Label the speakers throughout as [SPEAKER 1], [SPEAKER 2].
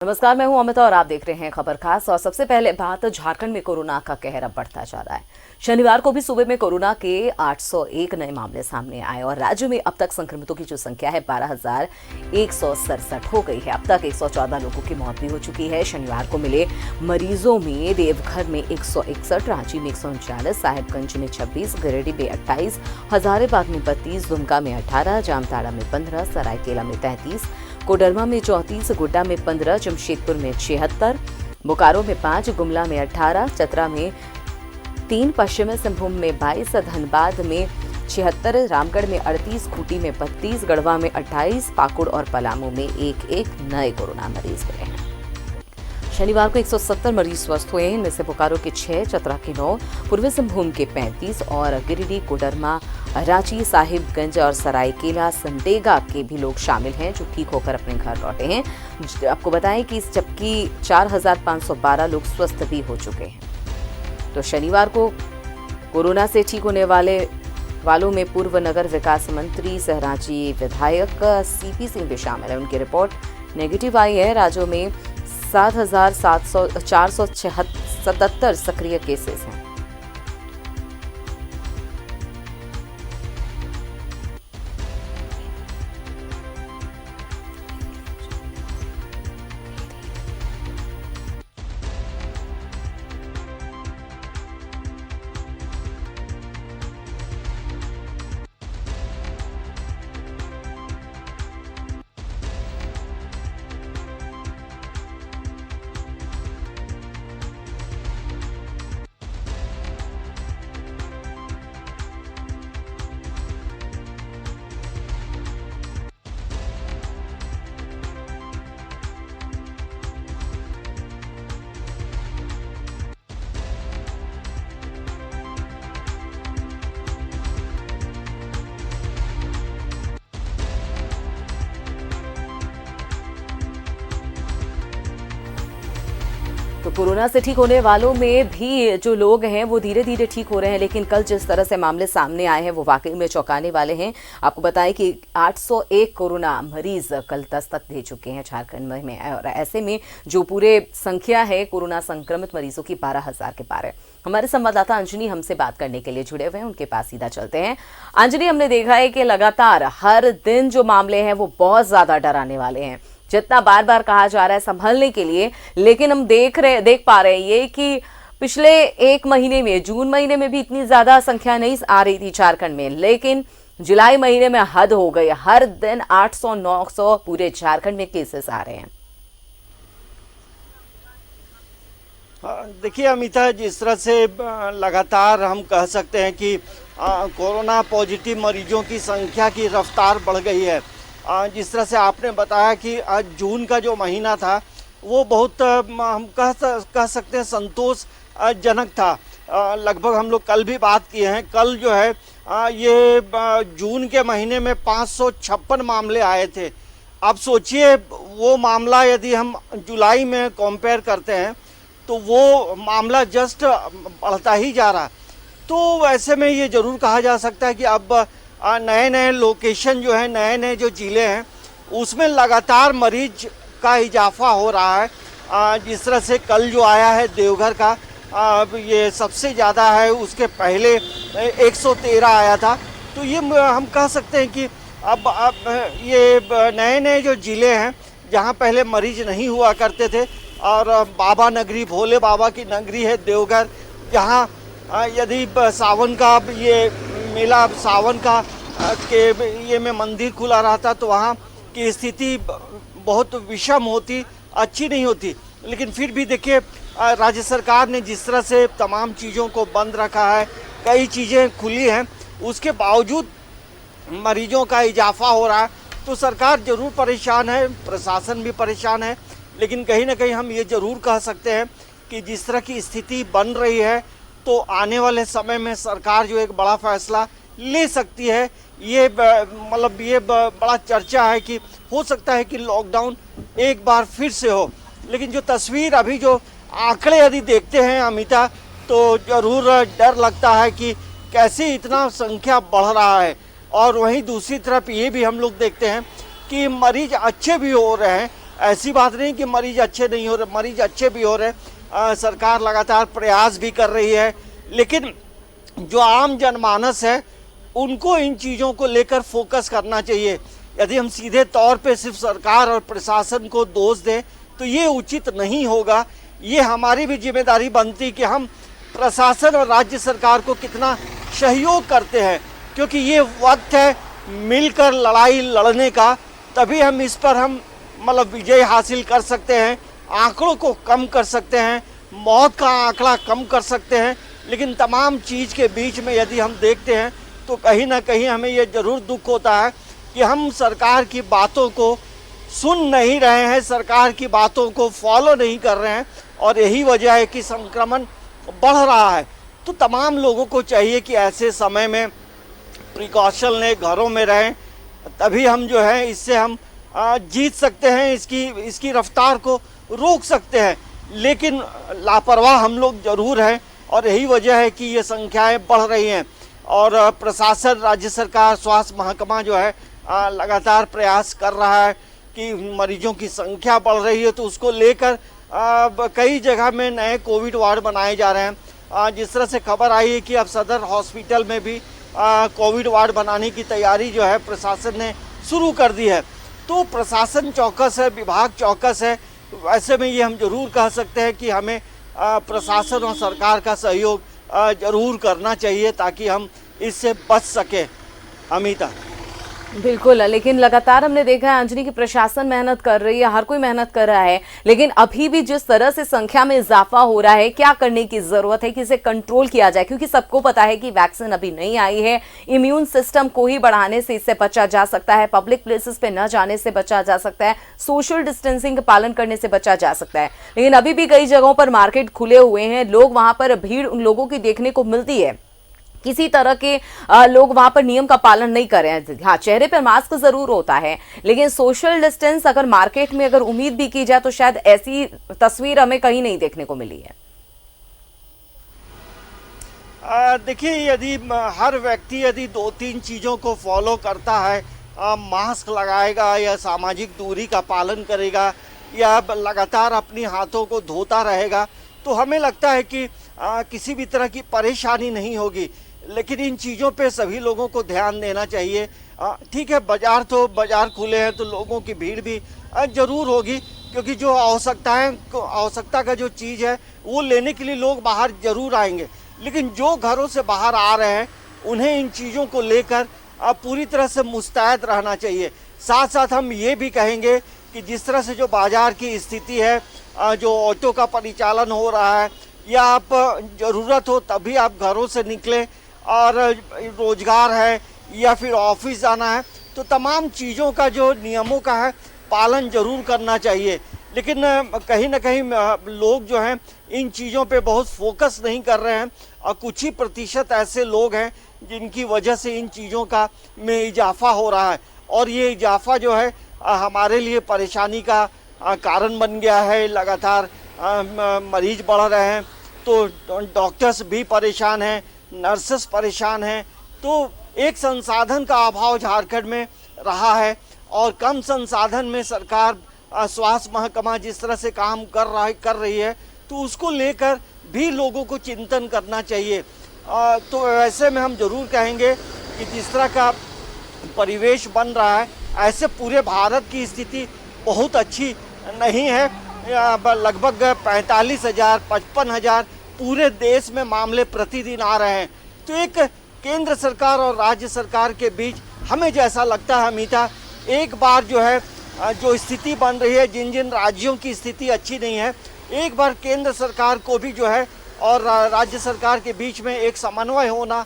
[SPEAKER 1] नमस्कार, मैं हूं अमिता और आप देख रहे हैं खबर खास। और सबसे पहले बात, झारखंड में कोरोना का कहर अब बढ़ता जा रहा है। शनिवार को भी सूबे में कोरोना के 801 नए मामले सामने आए और राज्य में अब तक संक्रमितों की जो संख्या है 12,167 हो गई है। अब तक 114 लोगों की मौत भी हो चुकी है। शनिवार को मिले मरीजों में देवघर में 161, रांची में 139, साहिबगंज में 26, गिरिडीह में 28, हजारीबाग में 32, दुमका में 18, जामताड़ा में 15, सरायकेला में 33, कोडरमा में 34, गोड्डा में 15, जमशेदपुर में 76, बोकारो में 5, गुमला में 18, चतरा में 3, पश्चिमी सिंहभूम में 22, धनबाद में 76, रामगढ़ में 38, खूंटी में 32, गढ़वा में 28, पाकुड़ और पलामू में एक नए कोरोना मरीज मिले हैं। शनिवार को 170 मरीज स्वस्थ हुए हैं। इनमें से बोकारो के 6, चतरा के 9, पूर्वी सिंहभूम के 35 और गिरिडीह, कोडरमा, रांची, साहिबगंज और सरायकेला, सिमडेगा के भी लोग शामिल हैं जो ठीक होकर अपने घर लौटे हैं। आपको बताएं कि जबकि 4,512 लोग स्वस्थ भी हो चुके हैं। तो शनिवार को कोरोना से ठीक होने वालों में पूर्व नगर विकास मंत्री सह रांची विधायक सीपी सिंह भी शामिल है। उनकी रिपोर्ट नेगेटिव आई है। राज्यों में 7,477 सक्रिय केसेस हैं। तो कोरोना से ठीक होने वालों में भी जो लोग हैं वो धीरे धीरे ठीक हो रहे हैं, लेकिन कल जिस तरह से मामले सामने आए हैं वो वाकई में चौंकाने वाले हैं। आपको बताएं कि 801 कोरोना मरीज कल दस्तक दे चुके हैं झारखंड में, और ऐसे में जो पूरे संख्या है कोरोना संक्रमित मरीजों की 12,000 के पार है। हमारे संवाददाता अंजनी हमसे बात करने के लिए जुड़े हुए हैं, उनके पास सीधा चलते हैं। अंजनी, हमने देखा है कि लगातार हर दिन जो मामले हैं वो बहुत ज्यादा डराने वाले हैं, जितना बार बार कहा जा रहा है संभलने के लिए, लेकिन हम देख पा रहे हैं ये कि पिछले एक महीने में, जून महीने में भी इतनी ज्यादा संख्या नहीं आ रही थी झारखंड में, लेकिन जुलाई महीने में हद हो गई। हर दिन 800-900 पूरे झारखंड में केसेस आ रहे हैं।
[SPEAKER 2] देखिए अमिता, जिस तरह से लगातार हम कह सकते हैं कि कोरोना पॉजिटिव मरीजों की संख्या की रफ्तार बढ़ गई है। जिस तरह से आपने बताया कि आज जून का जो महीना था वो बहुत हम कह सकते हैं संतोषजनक था। लगभग हम लोग कल भी बात किए हैं। कल जो है ये जून के महीने में 556 मामले आए थे। अब सोचिए वो मामला यदि हम जुलाई में कंपेयर करते हैं तो वो मामला जस्ट बढ़ता ही जा रहा। तो ऐसे में ये ज़रूर कहा जा सकता है कि अब नए नए लोकेशन जो है, नए नए जो ज़िले हैं उसमें लगातार मरीज का इजाफा हो रहा है। जिस तरह से कल जो आया है देवघर का, ये सबसे ज़्यादा है। उसके पहले 113 आया था। तो ये हम कह सकते हैं कि अब ये नए नए जो ज़िले हैं जहाँ पहले मरीज नहीं हुआ करते थे, और बाबा नगरी, भोले बाबा की नगरी है देवघर, जहाँ यदि सावन का ये मेला, सावन का के ये में मंदिर खुला रहता तो वहाँ की स्थिति बहुत विषम होती, अच्छी नहीं होती। लेकिन फिर भी देखिए राज्य सरकार ने जिस तरह से तमाम चीज़ों को बंद रखा है, कई चीज़ें खुली हैं, उसके बावजूद मरीजों का इजाफा हो रहा है। तो सरकार ज़रूर परेशान है, प्रशासन भी परेशान है। लेकिन कहीं ना कहीं हम ये ज़रूर कह सकते हैं कि जिस तरह की स्थिति बन रही है तो आने वाले समय में सरकार जो एक बड़ा फैसला ले सकती है। ये मतलब ये बड़ा चर्चा है कि हो सकता है कि लॉकडाउन एक बार फिर से हो। लेकिन जो तस्वीर अभी, जो आंकड़े यदि देखते हैं अमिता, तो ज़रूर डर लगता है कि कैसे इतना संख्या बढ़ रहा है। और वहीं दूसरी तरफ ये भी हम लोग देखते हैं कि मरीज अच्छे भी हो रहे हैं। ऐसी बात नहीं कि मरीज अच्छे नहीं हो रहे, मरीज अच्छे भी हो रहे। सरकार लगातार प्रयास भी कर रही है, लेकिन जो आम जनमानस है उनको इन चीज़ों को लेकर फोकस करना चाहिए। यदि हम सीधे तौर पे सिर्फ सरकार और प्रशासन को दोष दें तो ये उचित नहीं होगा। ये हमारी भी जिम्मेदारी बनती कि हम प्रशासन और राज्य सरकार को कितना सहयोग करते हैं, क्योंकि ये वक्त है मिलकर लड़ाई लड़ने का। तभी हम इस पर हम मतलब विजय हासिल कर सकते हैं, आंकड़ों को कम कर सकते हैं, मौत का आंकड़ा कम कर सकते हैं। लेकिन तमाम चीज़ के बीच में यदि हम देखते हैं तो कहीं ना कहीं हमें ये ज़रूर दुख होता है कि हम सरकार की बातों को सुन नहीं रहे हैं, सरकार की बातों को फॉलो नहीं कर रहे हैं, और यही वजह है कि संक्रमण बढ़ रहा है। तो तमाम लोगों को चाहिए कि ऐसे समय में प्रिकॉशन लें, घरों में रहें, तभी हम जो है इससे हम जीत सकते हैं, इसकी रफ्तार को रोक सकते हैं। लेकिन लापरवाह हम लोग ज़रूर हैं, और यही वजह है कि ये संख्याएं बढ़ रही हैं। और प्रशासन, राज्य सरकार, स्वास्थ्य महकमा जो है लगातार प्रयास कर रहा है कि मरीजों की संख्या बढ़ रही है तो उसको लेकर कई जगह में नए कोविड वार्ड बनाए जा रहे हैं। जिस तरह से खबर आई है कि अब सदर हॉस्पिटल में भी कोविड वार्ड बनाने की तैयारी जो है प्रशासन ने शुरू कर दी है। तो प्रशासन चौकस है, विभाग चौकस है। ऐसे में ये हम जरूर कह सकते हैं कि हमें प्रशासन और सरकार का सहयोग जरूर करना चाहिए ताकि हम इससे बच सकें। अमिता।
[SPEAKER 1] बिल्कुल, लेकिन लगातार हमने देखा है अंजनी की प्रशासन मेहनत कर रही है, हर कोई मेहनत कर रहा है, लेकिन अभी भी जिस तरह से संख्या में इजाफा हो रहा है, क्या करने की जरूरत है कि इसे कंट्रोल किया जाए? क्योंकि सबको पता है कि वैक्सीन अभी नहीं आई है, इम्यून सिस्टम को ही बढ़ाने से इससे बचा जा सकता है, पब्लिक प्लेसेस पे न जाने से बचा जा सकता है, सोशल डिस्टेंसिंग का पालन करने से बचा जा सकता है। लेकिन अभी भी कई जगहों पर मार्केट खुले हुए हैं, लोग वहां पर भीड़ उन लोगों की देखने को मिलती है, किसी तरह के लोग वहां पर नियम का पालन नहीं कर रहे हैं। हाँ, चेहरे पर मास्क जरूर होता है, लेकिन सोशल डिस्टेंस अगर मार्केट में अगर उम्मीद भी की जाए तो शायद ऐसी तस्वीर हमें कहीं नहीं देखने को मिली है।
[SPEAKER 2] देखिए, यदि हर व्यक्ति यदि 2-3 चीज़ों को फॉलो करता है, मास्क लगाएगा या सामाजिक दूरी का पालन करेगा या लगातार अपनी हाथों को धोता रहेगा, तो हमें लगता है कि किसी भी तरह की परेशानी नहीं होगी। लेकिन इन चीज़ों पे सभी लोगों को ध्यान देना चाहिए। ठीक है, बाज़ार खुले हैं तो लोगों की भीड़ भी ज़रूर होगी, क्योंकि जो आवश्यकता का जो चीज़ है वो लेने के लिए लोग बाहर ज़रूर आएंगे। लेकिन जो घरों से बाहर आ रहे हैं उन्हें इन चीज़ों को लेकर पूरी तरह से मुस्तैद रहना चाहिए। साथ साथ हम ये भी कहेंगे कि जिस तरह से जो बाज़ार की स्थिति है, जो ऑटो का परिचालन हो रहा है, या आप ज़रूरत हो तभी आप घरों से निकलें, और रोजगार है या फिर ऑफिस जाना है, तो तमाम चीज़ों का जो नियमों का है पालन जरूर करना चाहिए। लेकिन कहीं ना कहीं लोग जो हैं इन चीज़ों पे बहुत फोकस नहीं कर रहे हैं, और कुछ ही प्रतिशत ऐसे लोग हैं जिनकी वजह से इन चीज़ों का में इजाफा हो रहा है, और ये इजाफा जो है हमारे लिए परेशानी का कारण बन गया है। लगातार मरीज बढ़ रहे हैं तो डॉक्टर्स भी परेशान हैं, नर्सेस परेशान हैं। तो एक संसाधन का अभाव झारखंड में रहा है, और कम संसाधन में सरकार स्वास्थ्य महकमा जिस तरह से काम कर रही है, तो उसको लेकर भी लोगों को चिंतन करना चाहिए। तो ऐसे में हम जरूर कहेंगे कि जिस तरह का परिवेश बन रहा है, ऐसे पूरे भारत की स्थिति बहुत अच्छी नहीं है। लगभग 45,000 55,000 पूरे देश में मामले प्रतिदिन आ रहे हैं। तो एक केंद्र सरकार और राज्य सरकार के बीच हमें जैसा लगता है अमिता, एक बार जो है जो स्थिति बन रही है, जिन जिन राज्यों की स्थिति अच्छी नहीं है, एक बार केंद्र सरकार को भी जो है और राज्य सरकार के बीच में एक समन्वय होना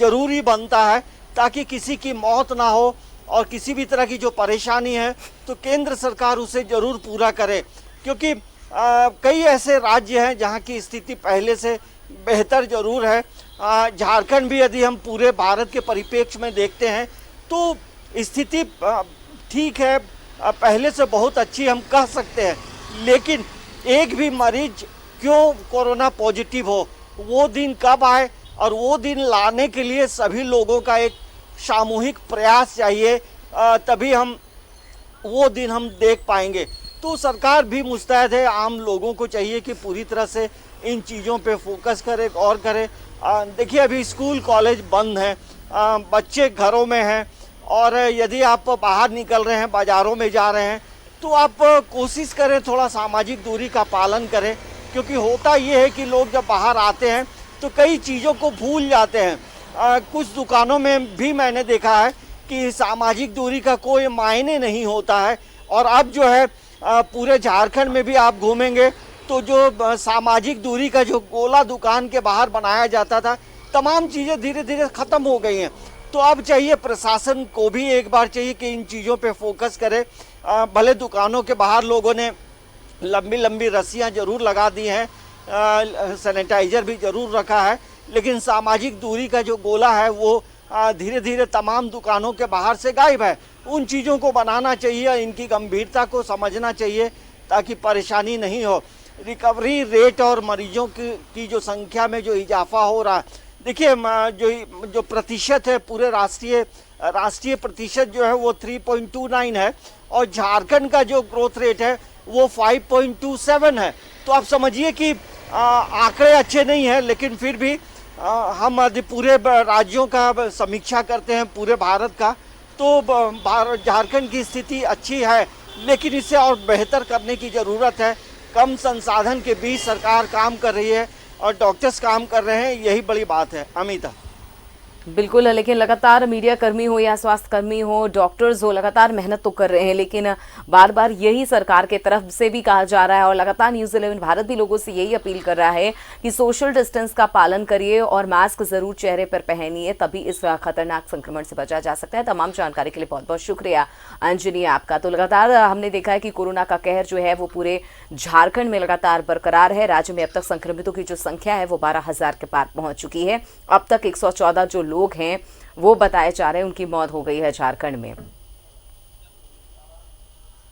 [SPEAKER 2] जरूरी बनता है, ताकि किसी की मौत ना हो, और किसी भी तरह की जो परेशानी है तो केंद्र सरकार उसे जरूर पूरा करे। क्योंकि कई ऐसे राज्य हैं जहां की स्थिति पहले से बेहतर जरूर है। झारखंड भी यदि हम पूरे भारत के परिप्रेक्ष्य में देखते हैं तो स्थिति ठीक है, पहले से बहुत अच्छी हम कह सकते हैं। लेकिन एक भी मरीज क्यों कोरोना पॉजिटिव हो, वो दिन कब आए, और वो दिन लाने के लिए सभी लोगों का एक सामूहिक प्रयास चाहिए, तभी हम वो दिन हम देख पाएंगे। तो सरकार भी मुस्तैद है, आम लोगों को चाहिए कि पूरी तरह से इन चीज़ों पे फोकस करे और करे। देखिए अभी स्कूल कॉलेज बंद हैं, बच्चे घरों में हैं, और यदि आप बाहर निकल रहे हैं, बाज़ारों में जा रहे हैं, तो आप कोशिश करें थोड़ा सामाजिक दूरी का पालन करें, क्योंकि होता ये है कि लोग जब बाहर आते हैं तो कई चीज़ों को भूल जाते हैं। कुछ दुकानों में भी मैंने देखा है कि सामाजिक दूरी का कोई मायने नहीं होता है, और अब जो है पूरे झारखंड में भी आप घूमेंगे तो जो सामाजिक दूरी का जो गोला दुकान के बाहर बनाया जाता था, तमाम चीज़ें धीरे धीरे ख़त्म हो गई हैं। तो अब चाहिए प्रशासन को भी एक बार चाहिए कि इन चीज़ों पे फोकस करे। भले दुकानों के बाहर लोगों ने लंबी लंबी रस्सियां जरूर लगा दी हैं, सैनिटाइजर भी जरूर रखा है, लेकिन सामाजिक दूरी का जो गोला है वो धीरे धीरे तमाम दुकानों के बाहर से गायब है। उन चीज़ों को बनाना चाहिए, इनकी गंभीरता को समझना चाहिए ताकि परेशानी नहीं हो। रिकवरी रेट और मरीजों की जो संख्या में जो इजाफा हो रहा है, देखिए जो प्रतिशत है पूरे राष्ट्रीय प्रतिशत जो है वो 3.29 है, और झारखंड का जो ग्रोथ रेट है वो 5.27 है। तो आप समझिए कि आंकड़े अच्छे नहीं हैं, लेकिन फिर भी हम यदि पूरे राज्यों का समीक्षा करते हैं पूरे भारत का, तो झारखंड की स्थिति अच्छी है, लेकिन इसे और बेहतर करने की ज़रूरत है। कम संसाधन के बीच सरकार काम कर रही है और डॉक्टर्स काम कर रहे हैं, यही बड़ी बात है। अमिता।
[SPEAKER 1] बिल्कुल, लेकिन लगातार मीडिया कर्मी हो या स्वास्थ्य कर्मी हो, डॉक्टर्स हो, लगातार मेहनत तो कर रहे हैं, लेकिन बार बार यही सरकार के तरफ से भी कहा जा रहा है और लगातार न्यूज़ 11 भारत भी लोगों से यही अपील कर रहा है कि सोशल डिस्टेंस का पालन करिए और मास्क जरूर चेहरे पर पहनिए, तभी इस खतरनाक संक्रमण से बचा जा सकता है। तमाम जानकारी के लिए बहुत बहुत शुक्रिया अंजनी आपका। तो लगातार हमने देखा है कि कोरोना का कहर जो है वो पूरे झारखंड में लगातार बरकरार है। राज्य में अब तक संक्रमितों की जो संख्या है वो 12,000 के पार पहुंच चुकी है। अब तक 114 जो लोग हैं वो बताए जा रहे हैं उनकी मौत हो गई है झारखंड में।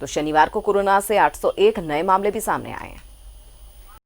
[SPEAKER 1] तो शनिवार को कोरोना से 801 नए मामले भी सामने आए हैं।